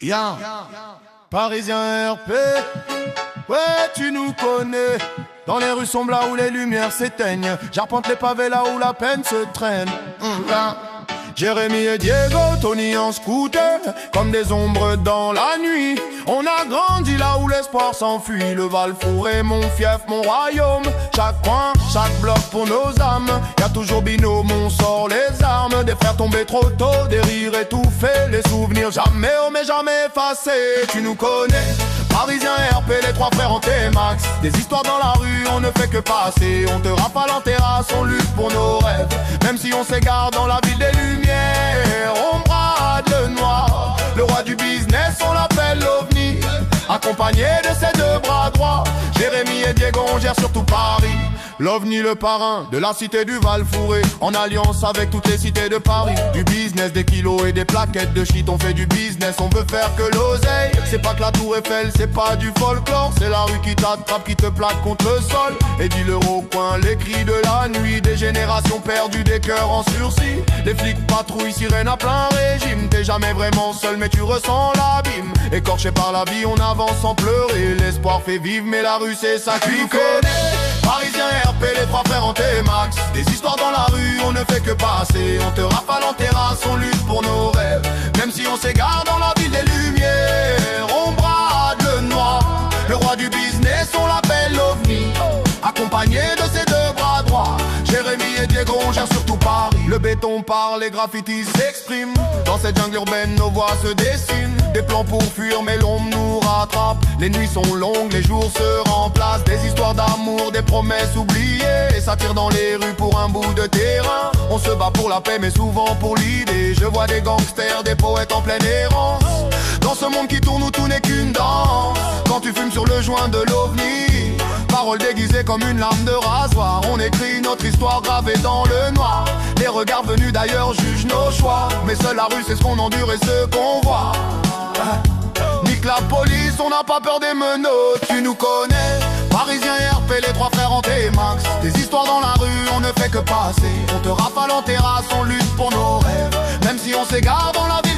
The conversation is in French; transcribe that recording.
Yeah. Parisien RP, ouais tu nous connais. Dans les rues sombres là où les lumières s'éteignent, j'arpente les pavés là où la peine se traîne. Jérémy et Diego, Tony en scooter, comme des ombres dans la nuit. On a grandi là où l'espoir s'enfuit. Le Val-Four est mon fief, mon royaume. Chaque coin, chaque bloc pour nos âmes. Y'a toujours binôme, on sort les armes. Des frères tombés trop tôt, des rires étouffés. Les souvenirs jamais, oh mais jamais effacés. Tu nous connais, Parisien RP, les trois frères en T-Max. Des histoires dans la rue, on ne fait que passer. On te rafale en terrasse, on lutte pour nos rêves. Même si on s'égare dans la ville des lumières, on brade le noir. Le roi du business, on l'appelle l'OVNI. Accompagné de ses deux bras droits, Jérémy et Diego, on gère surtout Paris. L'OVNI, le parrain de la cité du Val-Fouré, en alliance avec toutes les cités de Paris. Du business, des kilos et des plaquettes de shit. On fait du business, on veut faire que l'oseille. C'est pas que la tour Eiffel, c'est pas du folklore. C'est la rue qui t'attrape, qui te plaque contre le sol. Et dis-leur au coin, les cris de la nuit. Des générations perdues, des cœurs en sursis. Les flics patrouillent, sirènes à plein régime. T'es jamais vraiment seul mais tu ressens l'abîme. Écorché par la vie, on avance sans pleurer. L'espoir fait vivre mais la rue c'est ça qui connaît. Parisien RP, les trois frères en T-Max. Des histoires dans la rue, on ne fait que passer. On te rafale en terrasse, on lutte pour nos rêves. Même si on s'égare dans la ville des lumières, on brade le noir. Le roi du business, on l'appelle l'OVNI. Accompagné de ses deux bras droits, Jérémy et Diego, on gère surtout Paris. Le béton parle, les graffitis s'expriment. Dans cette jungle urbaine, nos voix se dessinent. Des plans pour fuir, mais l'ombre nous rattrape. Les nuits sont longues, les jours se remplacent. Des histoires d'amour, des promesses oubliées. Et ça tire dans les rues pour un bout de terrain. On se bat pour la paix, mais souvent pour l'idée. Je vois des gangsters, des poètes en pleine errance. Dans ce monde qui tourne où tout n'est qu'une danse. Quand tu fumes sur le joint de l'OVNI, paroles déguisées comme une lame de rasoir. On écrit notre histoire gravée dans le noir. Les regards venus d'ailleurs jugent nos choix. Mais seule la rue c'est ce qu'on endure et ce qu'on voit. Nique la police, on n'a pas peur des menottes. Tu nous connais, Parisien RP, les trois frères en T-Max. Des histoires dans la rue, on ne fait que passer. On te rafale en terrasse, on lutte pour nos rêves. Même si on s'égare dans la vie